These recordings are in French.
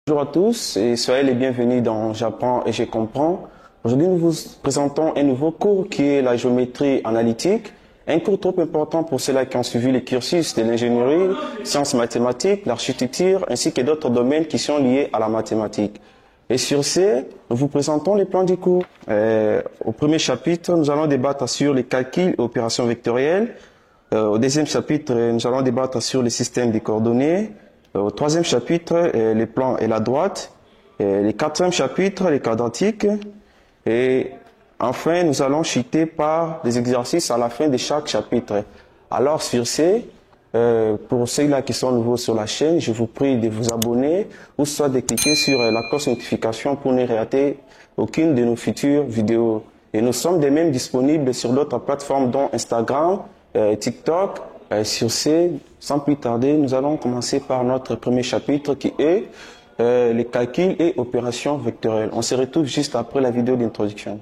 Bonjour à tous et soyez les bienvenus dans J'apprends et je comprends. Aujourd'hui, nous vous présentons un nouveau cours qui est la géométrie analytique. Un cours trop important pour ceux-là qui ont suivi les cursus de l'ingénierie, sciences mathématiques, l'architecture ainsi que d'autres domaines qui sont liés à la mathématique. Et sur ce, nous vous présentons les plans du cours. Au premier chapitre, nous allons débattre sur les calculs et opérations vectorielles. Au deuxième chapitre, nous allons débattre sur les systèmes de coordonnées. Au troisième chapitre, les plans et la droite. Le quatrième chapitre, les quadratiques. Et enfin, nous allons chuter par des exercices à la fin de chaque chapitre. Alors, sur ce, pour ceux-là qui sont nouveaux sur la chaîne, je vous prie de vous abonner ou soit de cliquer sur la cloche notification pour ne rater aucune de nos futures vidéos. Et nous sommes de même disponibles sur d'autres plateformes dont Instagram, TikTok. Sur ce, sans plus tarder, nous allons commencer par notre premier chapitre qui est les calculs et opérations vectorielles. On se retrouve juste après la vidéo d'introduction.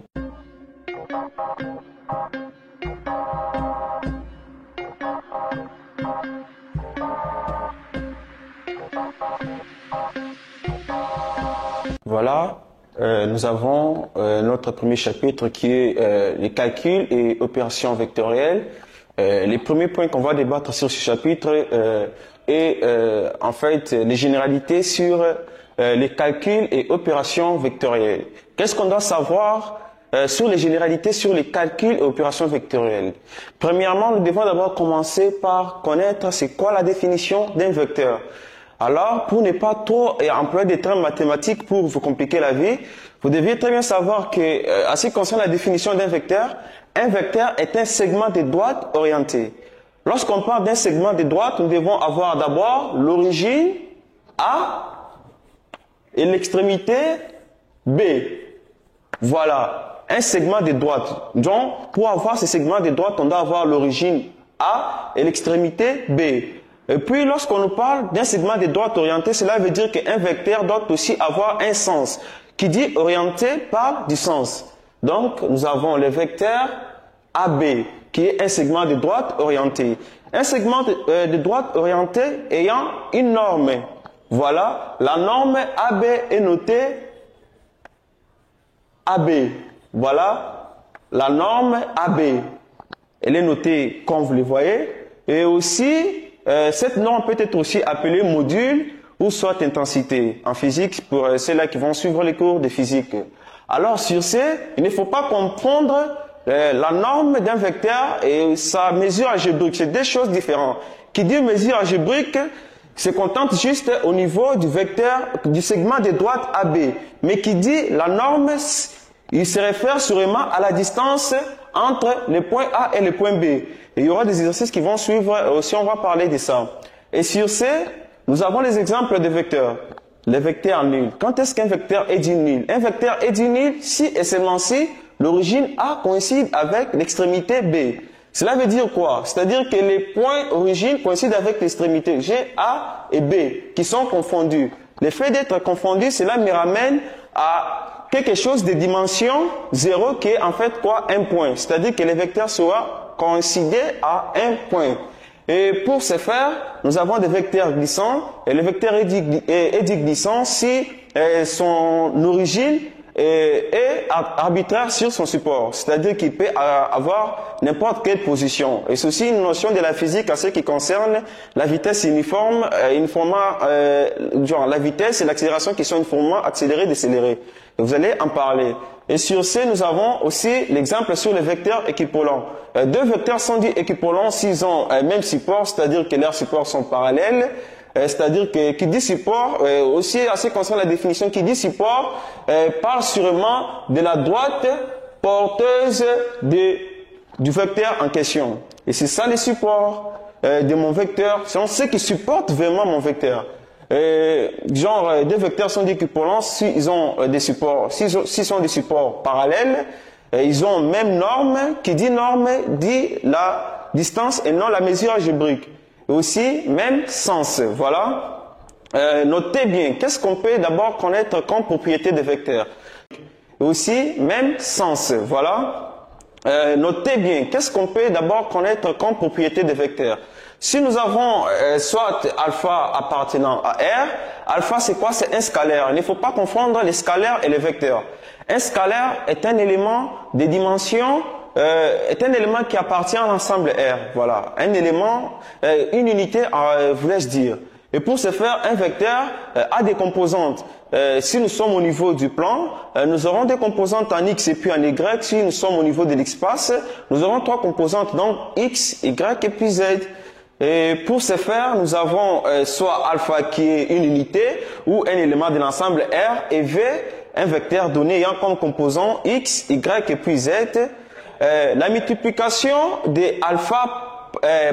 Voilà, nous avons notre premier chapitre qui est les calculs et opérations vectorielles. Les premiers points qu'on va débattre sur ce chapitre est en fait les généralités sur les calculs et opérations vectorielles. Qu'est-ce qu'on doit savoir sur les généralités sur les calculs et opérations vectorielles? Premièrement, nous devons d'abord commencer par connaître c'est quoi la définition d'un vecteur. Alors, pour ne pas trop employer des termes mathématiques pour vous compliquer la vie, vous devez très bien savoir que, en ce qui concerne la définition d'un vecteur est un segment de droite orienté. Lorsqu'on parle d'un segment de droite, nous devons avoir d'abord l'origine A et l'extrémité B. Voilà, un segment de droite. Donc, pour avoir ce segment de droite, on doit avoir l'origine A et l'extrémité B. Et puis, lorsqu'on nous parle d'un segment de droite orienté, cela veut dire qu'un vecteur doit aussi avoir un sens. Qui dit orienté parle du sens. Donc, nous avons le vecteur AB, qui est un segment de droite orienté. Un segment de droite orienté ayant une norme. Voilà, la norme AB est notée AB. Voilà, la norme AB. Elle est notée comme vous le voyez. Et aussi, cette norme peut être aussi appelée module ou soit intensité en physique pour ceux-là qui vont suivre les cours de physique. Alors sur ce, il ne faut pas confondre la norme d'un vecteur et sa mesure algébrique. C'est deux choses différentes. Qui dit mesure algébrique se contente juste au niveau du vecteur, du segment de droite AB. Mais qui dit la norme, il se réfère sûrement à la distance entre le point A et le point B. Et il y aura des exercices qui vont suivre aussi, on va parler de ça. Et sur ce, nous avons les exemples de vecteurs. Les vecteurs nuls. Quand est-ce qu'un vecteur est dit nul? Un vecteur est dit nul si et seulement si l'origine A coïncide avec l'extrémité B. Cela veut dire quoi? C'est-à-dire que les points origine coïncident avec l'extrémité G, A et B qui sont confondus. Le fait d'être confondus, cela me ramène à quelque chose de dimension 0 qui est en fait quoi? Un point. C'est-à-dire que les vecteurs soient coïncidés à un point. Et pour ce faire, nous avons des vecteurs glissants. Et le vecteur est dit glissant si son origine est arbitraire sur son support. C'est-à-dire qu'il peut avoir n'importe quelle position. Et ceci est une notion de la physique à ce qui concerne la vitesse uniforme, la vitesse et l'accélération qui sont uniformément accélérées, décélérées. Et vous allez en parler. Et sur ce, nous avons aussi l'exemple sur les vecteurs équivalents. Deux vecteurs sont dits équivalents s'ils ont même support, c'est-à-dire que leurs supports sont parallèles. C'est-à-dire que qui dit support, aussi à ce qui concerne la définition, qui dit support, parle sûrement de la droite porteuse du vecteur en question. Et c'est ça le support de mon vecteur, c'est ce qui supporte vraiment mon vecteur. Deux vecteurs sont équivalents s'ils ont des supports, s'ils sont des supports parallèles, ils ont même norme, qui dit norme dit la distance et non la mesure algébrique. Et aussi même sens, voilà. Notez bien, qu'est-ce qu'on peut d'abord connaître comme propriété des vecteurs? Et aussi même sens, voilà. Notez bien, qu'est-ce qu'on peut d'abord connaître comme propriété des vecteurs? Si nous avons soit alpha appartenant à R, alpha c'est quoi? C'est un scalaire. Il ne faut pas confondre les scalaires et les vecteurs. Un scalaire est un élément des dimensions, est un élément qui appartient à l'ensemble R. Voilà, un élément, une unité, voulais-je dire. Et pour ce faire, un vecteur a des composantes. Si nous sommes au niveau du plan, nous aurons des composantes en X et puis en Y. Si nous sommes au niveau de l'espace, nous aurons trois composantes, donc X, Y et puis Z. Et pour ce faire, nous avons soit alpha qui est une unité ou un élément de l'ensemble R et V, un vecteur donné ayant comme composant X, Y et puis Z. La multiplication de alpha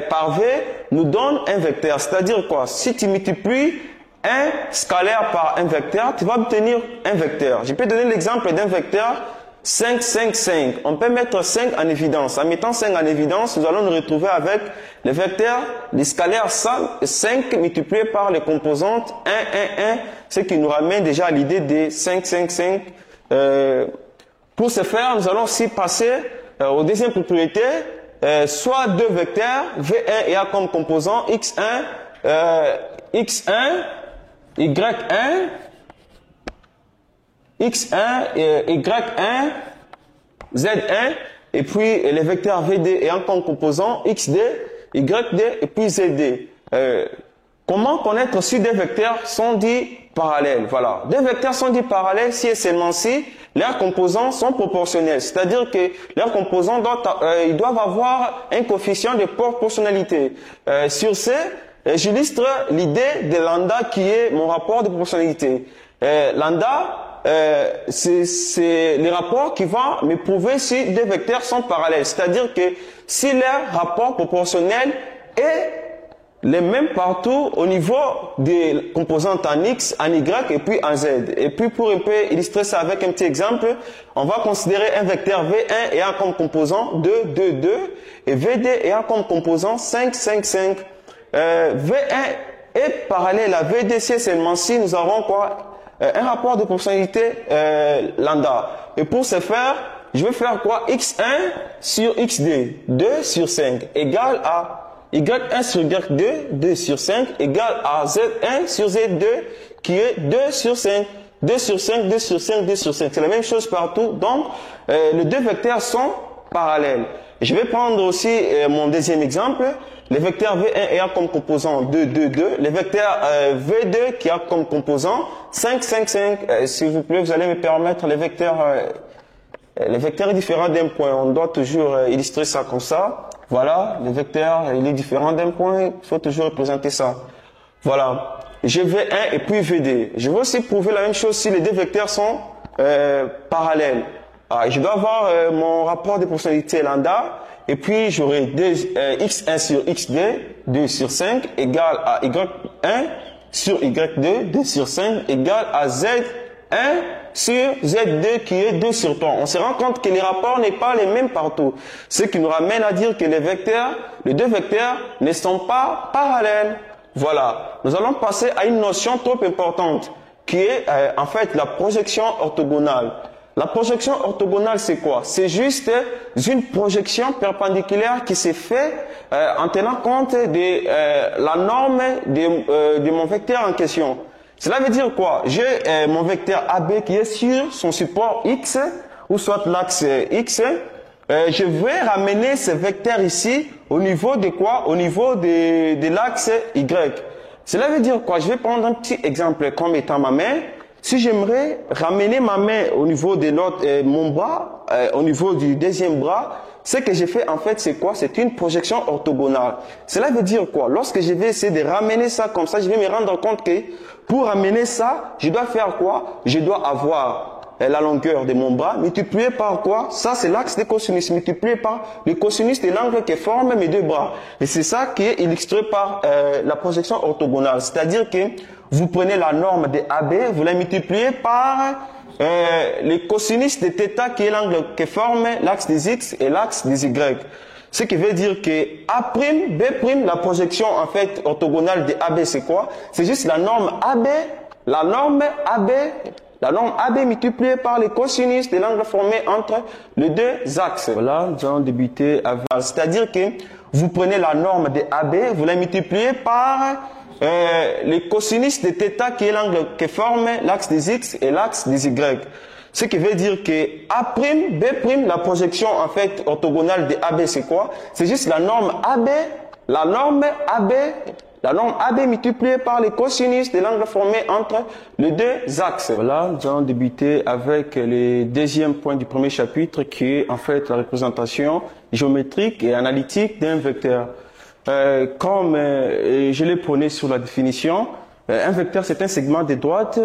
par V nous donne un vecteur. C'est-à-dire quoi? Si tu multiplies un scalaire par un vecteur, tu vas obtenir un vecteur. Je peux donner l'exemple d'un vecteur 5, 5, 5. On peut mettre 5 en évidence. En mettant 5 en évidence, nous allons nous retrouver avec le vecteur, les scalaires 5 multiplié par les composantes 1, 1, 1, ce qui nous ramène déjà à l'idée des 5, 5, 5. Pour ce faire, nous allons aussi passer aux deuxième propriété, soit deux vecteurs, V1 et A comme composant, X1, X1, Y1, X1, Y1, Z1, et puis les vecteurs VD et A comme composant, XD, YD et puis ZD. Comment connaître si deux vecteurs sont dits parallèles? Voilà. Deux vecteurs sont dits parallèles si et seulement si leurs composants sont proportionnels. C'est-à-dire que leurs composants ils doivent avoir un coefficient de proportionnalité. Sur ce, j'illustre l'idée de lambda qui est mon rapport de proportionnalité. Lambda, c'est le rapport qui va me prouver si deux vecteurs sont parallèles. C'est-à-dire que si leur rapport proportionnel est les mêmes partout au niveau des composantes en X, en Y et puis en Z. Et puis pour un peu illustrer ça avec un petit exemple, on va considérer un vecteur V1 et A comme composant 2, 2, 2 et VD et A comme composant 5, 5, 5. V1 est parallèle à VD si seulement si nous aurons quoi? Un rapport de proportionnalité lambda. Et pour ce faire, je vais faire quoi? X1 sur XD, 2 sur 5 égale à Y1 sur Y2, 2 sur 5, égale à Z1 sur Z2, qui est 2 sur 5. 2 sur 5, 2 sur 5, 2 sur 5. C'est la même chose partout. Donc, les deux vecteurs sont parallèles. Je vais prendre aussi mon deuxième exemple. Les vecteurs V1 et A comme composant 2, 2, 2. Les vecteurs V2 qui a comme composant 5, 5, 5. S'il vous plaît, vous allez me permettre les vecteurs différents d'un point. On doit toujours illustrer ça comme ça. Voilà, le vecteur, il est différent d'un point, il faut toujours représenter ça. Voilà, j'ai V1 et puis VD. Je vais aussi prouver la même chose si les deux vecteurs sont parallèles. Alors, je dois avoir mon rapport de proportionnalité lambda, et puis j'aurai X1 sur XD, 2 sur 5, égale à Y1 sur Y2, 2 sur 5, égale à Z1 sur Z2 qui est 2 sur 3. On se rend compte que les rapports n'est pas les mêmes partout. Ce qui nous ramène à dire que les deux vecteurs ne sont pas parallèles. Voilà. Nous allons passer à une notion trop importante qui est en fait la projection orthogonale. La projection orthogonale, c'est quoi? C'est juste une projection perpendiculaire qui s'est faite en tenant compte de la norme de mon vecteur en question. Cela veut dire quoi? J'ai mon vecteur AB qui est sur son support X, ou soit l'axe X. Je vais ramener ce vecteur ici au niveau de quoi? Au niveau de l'axe Y. Cela veut dire quoi? Je vais prendre un petit exemple comme étant ma main. Si j'aimerais ramener ma main au niveau de mon bras, au niveau du deuxième bras, ce que j'ai fait en fait c'est quoi? C'est une projection orthogonale. Cela veut dire quoi? Lorsque je vais essayer de ramener ça comme ça, je vais me rendre compte que pour ramener ça, je dois faire quoi? Je dois avoir la longueur de mon bras multiplié par quoi? Ça c'est l'axe des cosinus multiplié par le cosinus de l'angle qui forme mes deux bras. Et c'est ça qui est illustré par la projection orthogonale. C'est-à-dire que vous prenez la norme de AB, vous la multipliez par le cosinus de θ qui est l'angle qui forme l'axe des X et l'axe des Y. Ce qui veut dire que A', B', la projection en fait orthogonale de AB c'est quoi? C'est juste la norme AB, la norme AB multipliée par le cosinus de l'angle formé entre les deux axes. Voilà, nous allons débuter avec. C'est-à-dire que vous prenez la norme de AB, vous la multipliez par les cosinus de θ qui est l'angle qui forme l'axe des X et l'axe des Y. Ce qui veut dire que A', B', la projection en fait orthogonale de AB c'est quoi? C'est juste la norme AB, la norme AB multipliée par les cosinus de l'angle formé entre les deux axes. Voilà, nous allons débuter avec le deuxième point du premier chapitre qui est en fait la représentation géométrique et analytique d'un vecteur. Comme je l'ai prôné sur la définition, un vecteur c'est un segment de droite.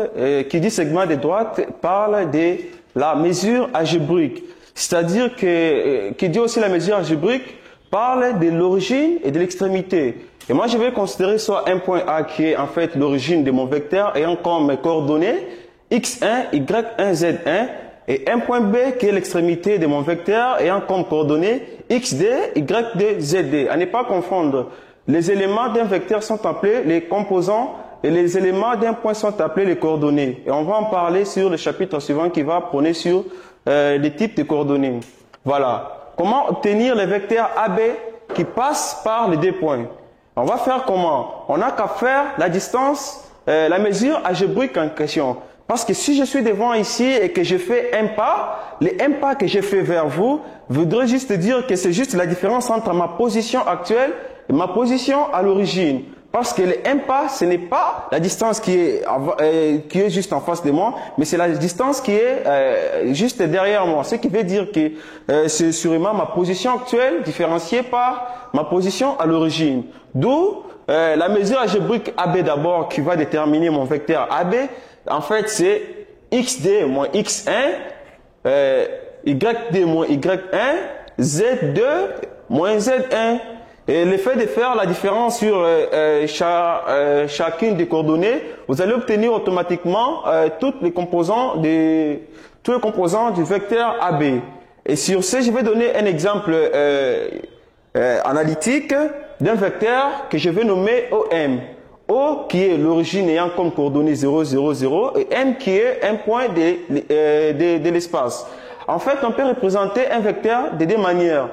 Qui dit segment de droite parle de la mesure algébrique. C'est-à-dire que qui dit aussi la mesure algébrique parle de l'origine et de l'extrémité. Et moi, je vais considérer soit un point A qui est en fait l'origine de mon vecteur ayant comme coordonnées x1, y1, z1 et un point B qui est l'extrémité de mon vecteur ayant comme coordonnées xd, yd, zd. À ne pas confondre. Les éléments d'un vecteur sont appelés les composants et les éléments d'un point sont appelés les coordonnées. Et on va en parler sur le chapitre suivant qui va prôner sur les types de coordonnées. Voilà. Comment obtenir les vecteurs AB qui passent par les deux points? On va faire comment? On n'a qu'à faire la distance, la mesure algébrique en question. Parce que si je suis devant ici et que je fais un pas, les un pas que j'ai fait vers vous voudrait juste dire que c'est juste la différence entre ma position actuelle et ma position à l'origine. Parce que les un pas, ce n'est pas la distance qui est juste en face de moi, mais c'est la distance qui est juste derrière moi. Ce qui veut dire que c'est sûrement ma position actuelle différenciée par ma position à l'origine. D'où la mesure algébrique AB d'abord qui va déterminer mon vecteur AB. En fait, c'est xd moins x1, yd moins y1, z2 moins z1. Et le fait de faire la différence sur chacune des coordonnées, vous allez obtenir automatiquement tous les composants du vecteur AB. Et sur ce, je vais donner un exemple analytique d'un vecteur que je vais nommer OM. O qui est l'origine ayant comme coordonnée 0, 0, 0 et M qui est un point de l'espace. En fait, on peut représenter un vecteur de deux manières.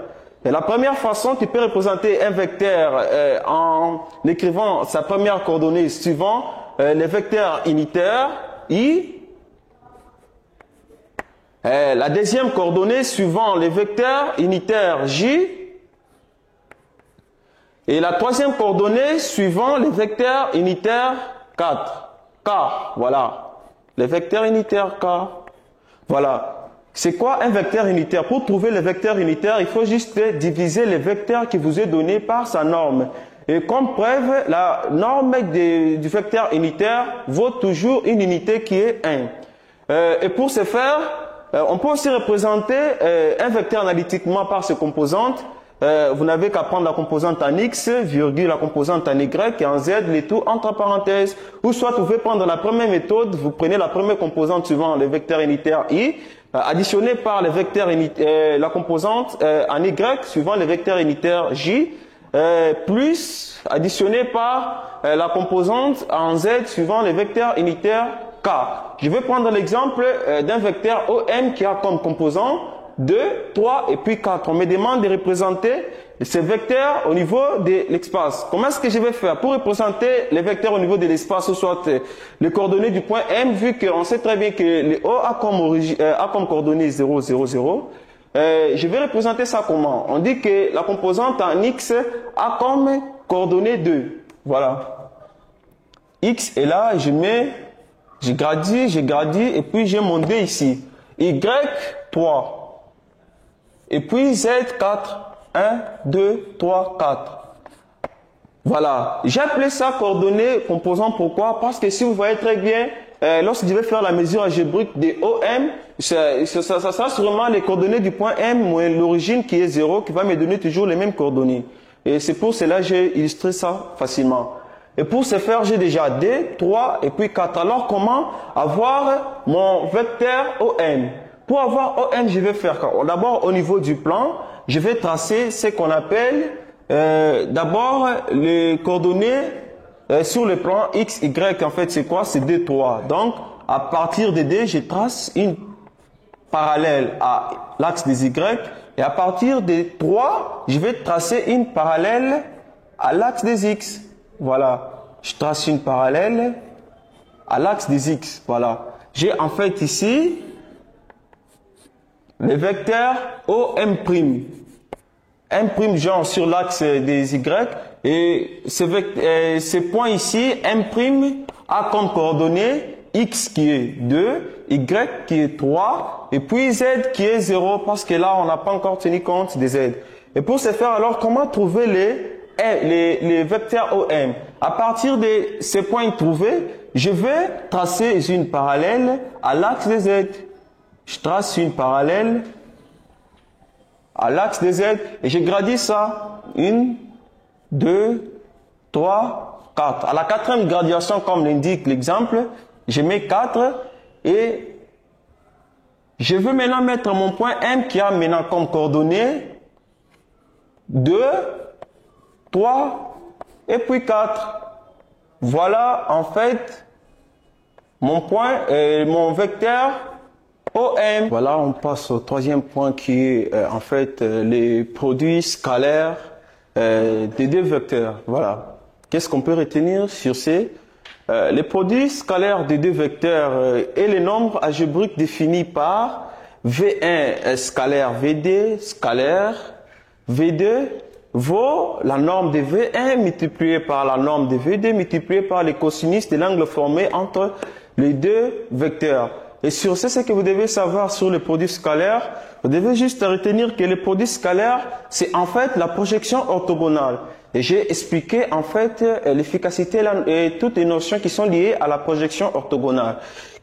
Et la première façon, tu peux représenter un vecteur en écrivant sa première coordonnée suivant les vecteurs unitaires I. La deuxième coordonnée suivant les vecteurs unitaires J. Et la troisième coordonnée suivant les vecteurs unitaires 4. K, voilà. Les vecteurs unitaires K. Voilà. C'est quoi un vecteur unitaire? Pour trouver le vecteur unitaire, il faut juste diviser les vecteurs qui vous est donné par sa norme. Et comme preuve, la norme du vecteur unitaire vaut toujours une unité qui est 1. Et pour ce faire, on peut aussi représenter un vecteur analytiquement par ses composantes. Vous n'avez qu'à prendre la composante en x, virgule la composante en y et en z, les tout entre parenthèses. Ou soit vous pouvez prendre la première méthode, vous prenez la première composante suivant le vecteur unitaire i, additionné par le vecteur la composante en y suivant le vecteur unitaire j, plus additionné par la composante en z suivant le vecteur unitaire k. Je vais prendre l'exemple d'un vecteur OM qui a comme composant 2, 3 et puis 4. On me demande de représenter ces vecteurs au niveau de l'espace. Comment est-ce que je vais faire pour représenter les vecteurs au niveau de l'espace, ou soit les coordonnées du point M, vu qu'on sait très bien que le O a comme coordonnées 0, 0, 0. Je vais représenter ça comment? On dit que la composante en X a comme coordonnées 2. Voilà. X est là, je gradie, et puis j'ai mon 2 ici. Y, 3. Et puis Z, 4. 1, 2, 3, 4. Voilà. J'ai appelé ça coordonnées composant. Pourquoi? Parce que si vous voyez très bien, lorsque je vais faire la mesure algébrique de OM, ça sera sûrement les coordonnées du point M moins l'origine qui est 0 qui va me donner toujours les mêmes coordonnées. Et c'est pour cela que j'ai illustré ça facilement. Et pour ce faire, j'ai déjà 2, 3 et puis 4. Alors comment avoir mon vecteur OM? Pour avoir OM, je vais faire d'abord au niveau du plan, je vais tracer ce qu'on appelle d'abord les coordonnées sur le plan X, Y. En fait, c'est quoi? C'est 2, 3. Donc, à partir de 2, je trace une parallèle à l'axe des Y, Et à partir des 3, je vais tracer une parallèle à l'axe des X. Voilà. Je trace une parallèle à l'axe des X. Voilà. J'ai en fait ici le vecteur OM'. M' genre sur l'axe des Y. Et ce point ici, M' a comme coordonnée X qui est 2, Y qui est 3, et puis Z qui est 0, parce que là, on n'a pas encore tenu compte des Z. Et pour ce faire, alors, comment trouver les vecteurs OM? À partir de ces points trouvés, je vais tracer une parallèle à l'axe des Z. Je trace une parallèle à l'axe des Z et je gradis ça. 1, 2, 3, 4. À la quatrième gradation, comme l'indique l'exemple, je mets 4 et je veux maintenant mettre mon point M qui a maintenant comme coordonnées 2, 3 et puis 4. Voilà en fait mon point, mon vecteur OM. Voilà, on passe au troisième point qui est en fait les produits scalaires des deux vecteurs. Voilà. Qu'est-ce qu'on peut retenir sur ces les produits scalaires des deux vecteurs et les nombres algébriques définis par V1 scalaire VD scalaire V2 vaut la norme de V1 multipliée par la norme de V2 multipliée par les cosinus de l'angle formé entre les deux vecteurs. Et sur ce que vous devez savoir sur les produits scalaires, vous devez juste retenir que les produits scalaires, c'est en fait la projection orthogonale. Et j'ai expliqué en fait l'efficacité et toutes les notions qui sont liées à la projection orthogonale.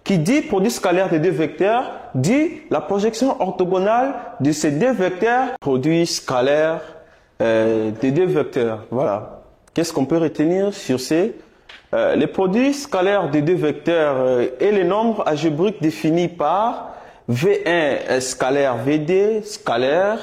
Qui dit produit scalaire des deux vecteurs, dit la projection orthogonale de ces deux vecteurs, produit scalaire des deux vecteurs. Voilà. Qu'est-ce qu'on peut retenir sur ces les produits scalaires des deux vecteurs et les nombres algébriques définis par V1 scalaire VD scalaire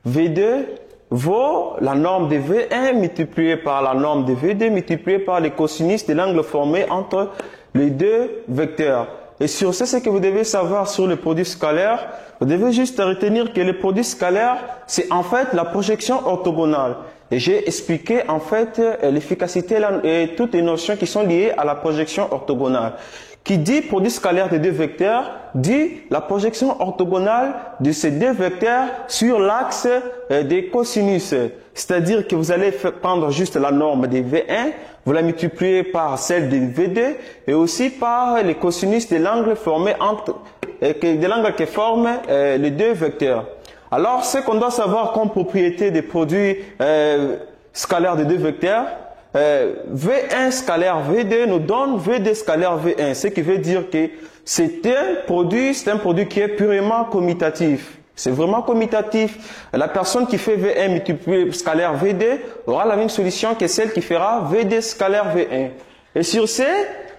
V2 vaut la norme de V1 multipliée par la norme de V2 multipliée par les cosinus de l'angle formé entre les deux vecteurs. Et sur ce que vous devez savoir sur les produits scalaires, vous devez juste retenir que les produits scalaires, c'est en fait la projection orthogonale. Et j'ai expliqué en fait l'efficacité et toutes les notions qui sont liées à la projection orthogonale. Qui dit produit scalaire des deux vecteurs, dit la projection orthogonale de ces deux vecteurs sur l'axe des cosinus. C'est-à-dire que vous allez prendre juste la norme de V1, vous la multipliez par celle de V2 et aussi par les cosinus de l'angle formé entre de l'angle qui forme les deux vecteurs. Alors, ce qu'on doit savoir comme propriété des produits scalaires des deux vecteurs, V1 scalaire V2 nous donne V2 scalaire V1, ce qui veut dire que c'est un produit qui est purement commutatif. C'est vraiment commutatif. La personne qui fait V1 multiplié scalaire V2 aura la même solution que celle qui fera V2 scalaire V1. Et sur ce,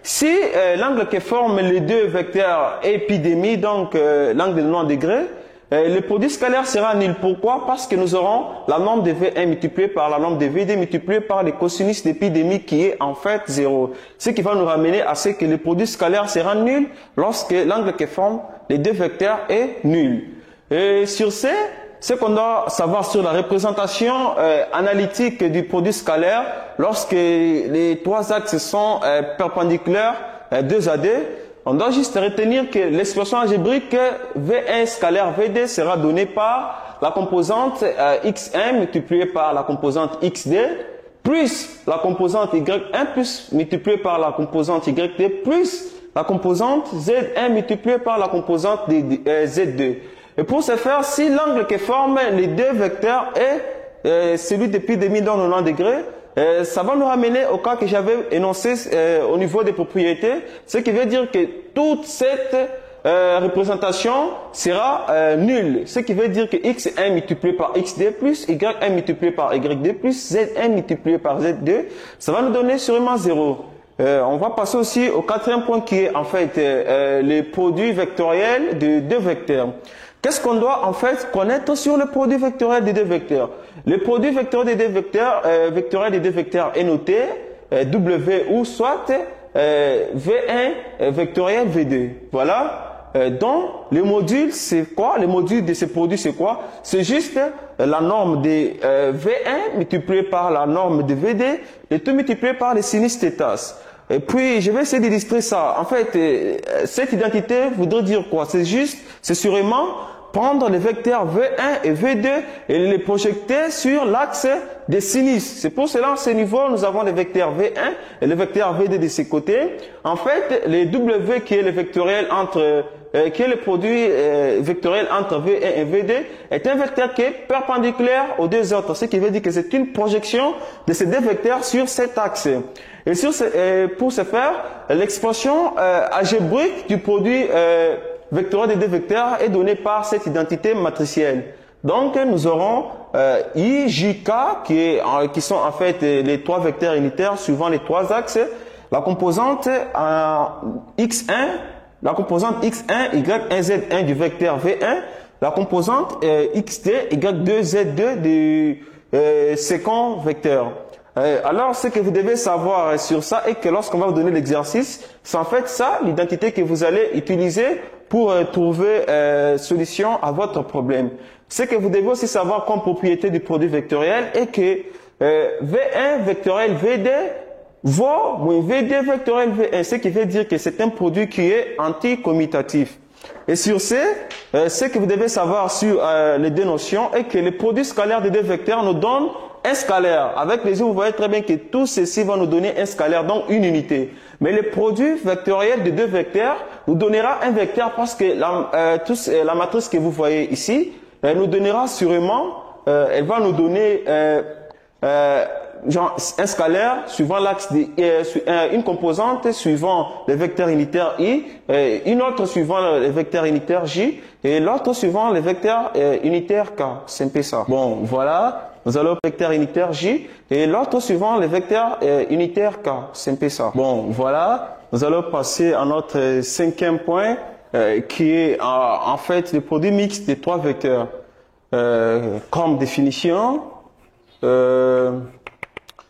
si l'angle qui forme les deux vecteurs est pi demi, donc l'angle de 90 degrés, le produit scalaire sera nul. Pourquoi? Parce que nous aurons la norme de V1 multipliée par la norme de V2 multipliée par les cosinus de pi demi qui est en fait 0. Ce qui va nous ramener à ce que le produit scalaire sera nul lorsque l'angle qui forme les deux vecteurs est nul. Et sur ce qu'on doit savoir sur la représentation analytique du produit scalaire lorsque les trois axes sont perpendiculaires 2 à 2, on doit juste retenir que l'expression algébrique V1 scalaire V2 sera donnée par la composante X1 multipliée par la composante XD plus la composante Y1 plus multipliée par la composante YD plus la composante Z1 multipliée par la composante Z2. Et pour ce faire, si l'angle qui forme les deux vecteurs est celui de pi demi dans 90 degrés, ça va nous ramener au cas que j'avais énoncé au niveau des propriétés, ce qui veut dire que toute cette représentation sera nulle. Ce qui veut dire que x1 multiplié par xd plus y1 multiplié par yd plus z1 multiplié par z2, ça va nous donner sûrement 0. On va passer aussi au quatrième point qui est en fait les produits vectoriels de deux vecteurs. Qu'est-ce qu'on doit en fait connaître sur le produit vectoriel des deux vecteurs? Le produit vectoriel des deux vecteurs est noté W ou soit V1 vectoriel V2. Voilà. Donc, le module, c'est quoi? Le module de ce produit, c'est quoi? C'est juste la norme de V1 multiplié par la norme de VD et tout multiplié par le sinus θ. Et puis, je vais essayer d'illustrer ça. En fait, cette identité voudrait dire quoi? C'est sûrement prendre les vecteurs V1 et V2 et les projeter sur l'axe des sinus. C'est pour cela, à ce niveau, nous avons les vecteurs V1 et le vecteur V2 de ces côtés. En fait, le W qui est le vectoriel entre qui est le produit vectoriel entre V1 et V2 est un vecteur qui est perpendiculaire aux deux autres, ce qui veut dire que c'est une projection de ces deux vecteurs sur cet axe. Et pour ce faire, l'expression algébrique du produit vectoriel des deux vecteurs est donnée par cette identité matricielle. Donc, nous aurons I, J, K qui sont en fait les trois vecteurs unitaires suivant les trois axes. La composante X1, la composante X1, Y1, Z1 du vecteur V1, la composante XD, Y2, Z2 du second vecteur. Alors, ce que vous devez savoir sur ça est que lorsqu'on va vous donner l'exercice, c'est en fait ça l'identité que vous allez utiliser pour trouver solution à votre problème. Ce que vous devez aussi savoir comme propriété du produit vectoriel est que V1 vectoriel VD vaut moins VD vectoriel V1, ce qui veut dire que c'est un produit qui est anticommutatif. Et sur ce que vous devez savoir sur les deux notions est que le produit scalaire des deux vecteurs nous donne un scalaire. Avec les yeux, vous voyez très bien que tout ceci va nous donner un scalaire, donc une unité. Mais le produit vectoriel de deux vecteurs nous donnera un vecteur parce que la matrice que vous voyez ici, elle nous donnera sûrement, elle va nous donner genre un scalaire suivant l'axe une composante suivant le vecteur unitaire I, une autre suivant le vecteur unitaire J et l'autre suivant le vecteur unitaire K. C'est un peu ça. Bon, voilà. Nous allons au vecteur unitaire J et l'autre suivant le vecteur unitaire K. C'est un peu ça. Bon, voilà. Nous allons passer à notre cinquième point qui est en fait le produit mixte des trois vecteurs. Comme définition,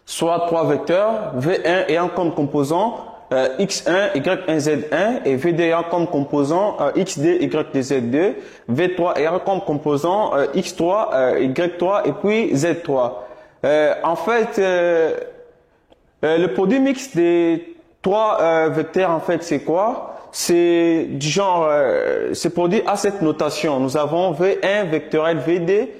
soit trois vecteurs, V1 ayant comme composant X1, Y1, Z1 et V2 ayant comme composant XD, Y2, Z2, V3 ayant comme composant X3, Y3 et puis Z3. En fait, le produit mixte des trois vecteurs, en fait, c'est quoi? C'est du genre, ce produit a cette notation. Nous avons V1 vectoriel VD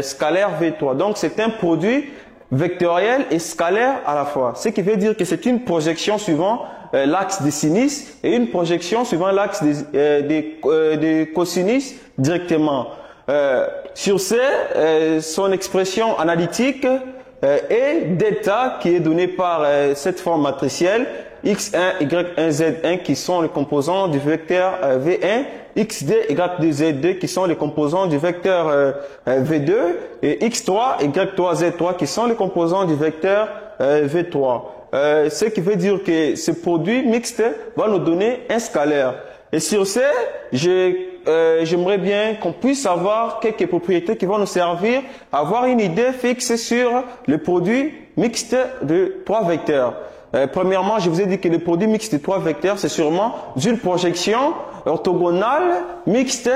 scalaire V3. Donc, c'est un produit vectoriel et scalaire à la fois. Ce qui veut dire que c'est une projection suivant l'axe des sinus et une projection suivant l'axe des cosinus directement. Sur ce, son expression analytique est delta qui est donnée par cette forme matricielle X1, Y1, Z1 qui sont les composants du vecteur V1, XD, Y2, Z2 qui sont les composants du vecteur V2 et X3, Y3, Z3 qui sont les composants du vecteur V3. Ce qui veut dire que ce produit mixte va nous donner un scalaire. Et sur ce, j'aimerais bien qu'on puisse avoir quelques propriétés qui vont nous servir à avoir une idée fixe sur le produit mixte de trois vecteurs. Premièrement, je vous ai dit que le produit mixte de trois vecteurs, c'est sûrement une projection orthogonale mixte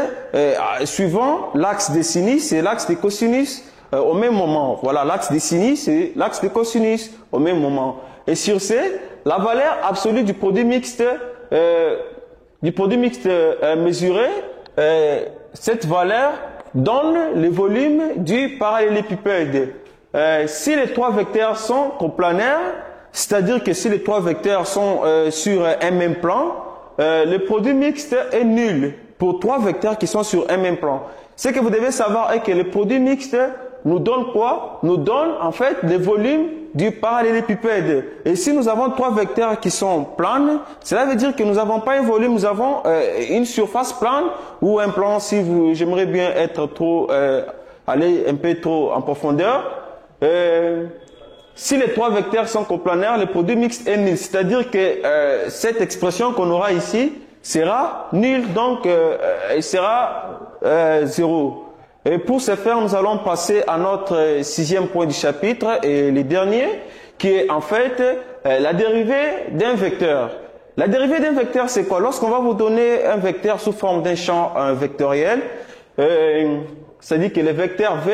suivant l'axe des sinus et l'axe des cosinus au même moment. Voilà, l'axe des sinus et l'axe des cosinus au même moment. Et sur ce, la valeur absolue du produit mixte mesuré, cette valeur donne le volume du parallélépipède. Si les trois vecteurs sont coplanaires, c'est-à-dire que si les trois vecteurs sont sur un même plan, le produit mixte est nul pour trois vecteurs qui sont sur un même plan. Ce que vous devez savoir est que le produit mixte nous donne quoi? Nous donne en fait le volume du parallélépipède. Et si nous avons trois vecteurs qui sont planes, cela veut dire que nous n'avons pas un volume, nous avons une surface plane ou un plan si j'aimerais bien être trop aller un peu trop en profondeur. Si les trois vecteurs sont coplanaires, le produit mixte est nul. C'est-à-dire que cette expression qu'on aura ici sera nulle, donc elle sera 0. Et pour ce faire, nous allons passer à notre sixième point du chapitre et le dernier, qui est en fait la dérivée d'un vecteur. La dérivée d'un vecteur, c'est quoi? Lorsqu'on va vous donner un vecteur sous forme d'un champ vectoriel, c'est-à-dire que le vecteur V,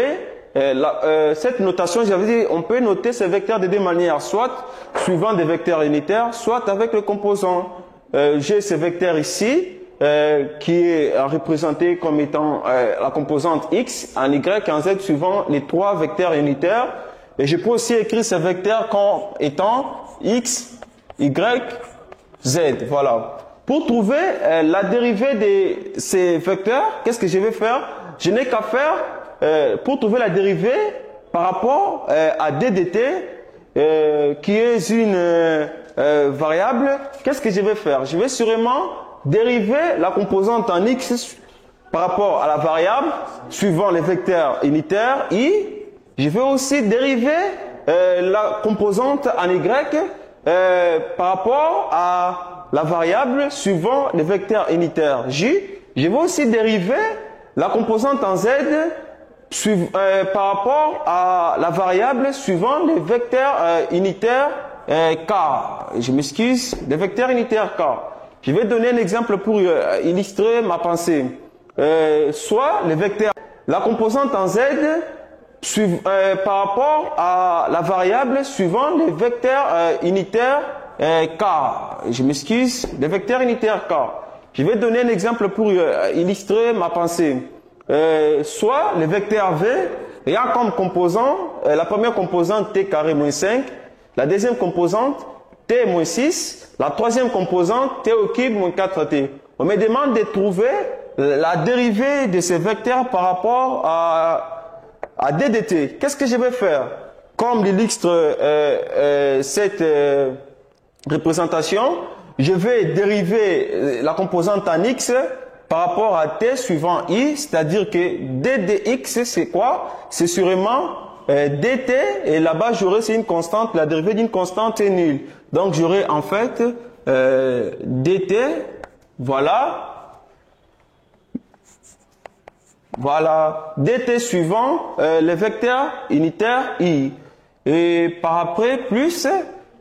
cette notation, j'avais dit, on peut noter ce vecteur de deux manières, soit suivant des vecteurs unitaires, soit avec le composant. J'ai ce vecteur ici, qui est représenté comme étant la composante X, en Y et en Z, suivant les trois vecteurs unitaires. Et je peux aussi écrire ce vecteur comme étant X, Y, Z. Voilà. Pour trouver la dérivée de ces vecteurs, qu'est-ce que je vais faire? Je n'ai qu'à faire, pour trouver la dérivée par rapport à ddt, qui est une variable, qu'est-ce que je vais faire? Je vais sûrement dériver la composante en X par rapport à la variable, suivant les vecteurs unitaires I. Je vais aussi dériver la composante en Y par rapport à la variable suivant les vecteurs unitaires J. Je vais aussi dériver la composante en Z par rapport à la variable suivant les vecteurs unitaires K. Je m'excuse, les vecteurs unitaires K. Je vais donner un exemple pour illustrer ma pensée. Soit les vecteurs, la composante en Z par rapport à la variable suivant les vecteurs unitaires K. Je m'excuse, les vecteurs unitaires K. Je vais donner un exemple pour illustrer ma pensée. Soit le vecteur V, il y a comme composant, la première composante T carré moins 5, la deuxième composante T moins 6, la troisième composante T au cube moins 4T. On me demande de trouver la dérivée de ces vecteurs par rapport à ddt. Qu'est-ce que je vais faire? Comme l'illustre cette représentation, je vais dériver la composante en x par rapport à t suivant i, c'est-à-dire que ddx c'est quoi? C'est sûrement dt, et là-bas j'aurai, c'est une constante, la dérivée d'une constante est nulle. Donc j'aurai en fait dt, voilà, dt suivant le vecteur unitaire i. Et par après, plus,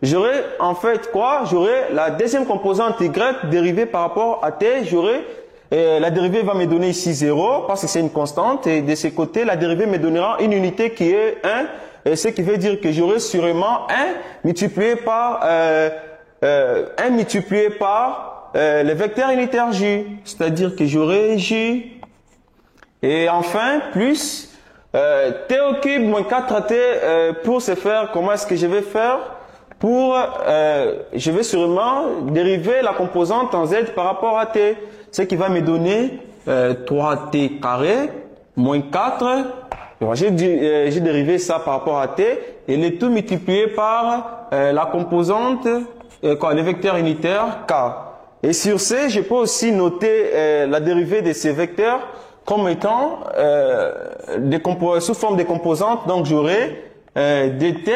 j'aurai en fait quoi? J'aurai la deuxième composante y dérivée par rapport à t, j'aurai la dérivée va me donner ici 0 parce que c'est une constante, et de ce côté la dérivée me donnera une unité qui est 1, et ce qui veut dire que j'aurai sûrement 1 multiplié par le vecteur unitaire j, c'est-à-dire que j'aurai j, et enfin plus t au cube moins 4t. Pour ce faire, comment est-ce que je vais faire? Je vais sûrement dériver la composante en z par rapport à t, ce qui va me donner 3t carré moins 4. J'ai dérivé ça par rapport à t, et le tout multiplié par la composante, le vecteur unitaire k. Et sur ce, je peux aussi noter la dérivée de ces vecteurs comme étant sous forme de composantes. Donc j'aurai dt,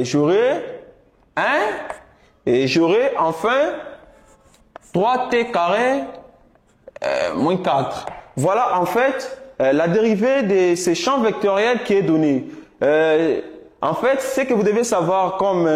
j'aurai 1, et j'aurai enfin 3t carré moins 4. Voilà en fait la dérivée de ces champs vectoriels qui est donnée. En fait, ce que vous devez savoir comme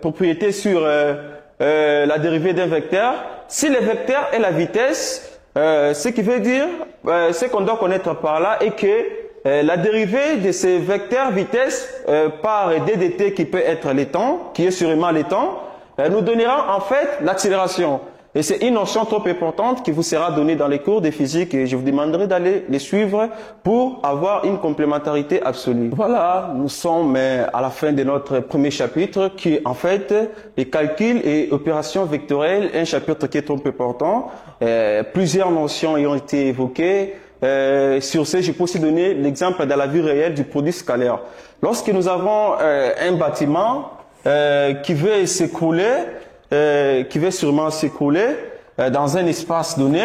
propriété sur la dérivée d'un vecteur, si le vecteur est la vitesse, ce qui veut dire, ce qu'on doit connaître par là est que la dérivée de ces vecteurs vitesse par ddt qui peut être le temps, qui est sûrement le temps, nous donnera en fait l'accélération. Et c'est une notion trop importante qui vous sera donnée dans les cours de physique, et je vous demanderai d'aller les suivre pour avoir une complémentarité absolue. Voilà, nous sommes à la fin de notre premier chapitre qui est en fait les calculs et opérations vectorielles, un chapitre qui est trop important. Plusieurs notions y ont été évoquées. Sur ce, je peux aussi donner l'exemple dans la vie réelle du produit scalaire. Lorsque nous avons un bâtiment qui veut s'écrouler, qui va sûrement s'écrouler dans un espace donné,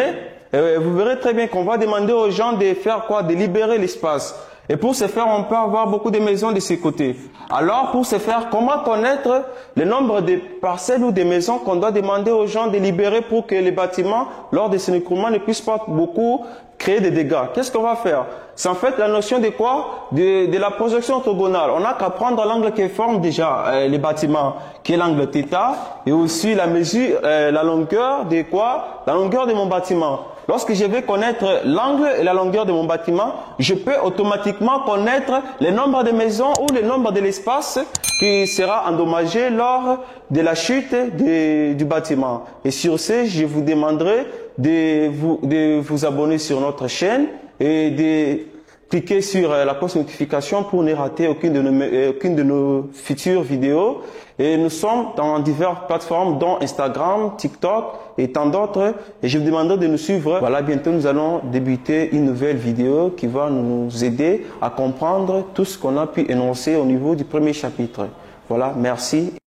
vous verrez très bien qu'on va demander aux gens de faire quoi? De libérer l'espace. Et pour ce faire, on peut avoir beaucoup de maisons de ces côtés. Alors, pour ce faire, comment connaître le nombre de parcelles ou de maisons qu'on doit demander aux gens de libérer pour que les bâtiments, lors de son écroulement, ne puissent pas beaucoup créer des dégâts. Qu'est-ce qu'on va faire? C'est en fait la notion de quoi? De la projection orthogonale. On n'a qu'à prendre l'angle qui forme déjà les bâtiments, qui est l'angle θ, et aussi la mesure, la longueur de quoi? La longueur de mon bâtiment. Lorsque je vais connaître l'angle et la longueur de mon bâtiment, je peux automatiquement connaître le nombre de maisons ou le nombre de l'espace qui sera endommagé lors de la chute du bâtiment. Et sur ce, je vous demanderai de vous abonner sur notre chaîne et de cliquer sur la cloche notification pour ne rater aucune de nos futures vidéos. Et nous sommes dans diverses plateformes dont Instagram, TikTok et tant d'autres. Et je vous demanderai de nous suivre. Voilà, bientôt nous allons débuter une nouvelle vidéo qui va nous aider à comprendre tout ce qu'on a pu énoncer au niveau du premier chapitre. Voilà, merci.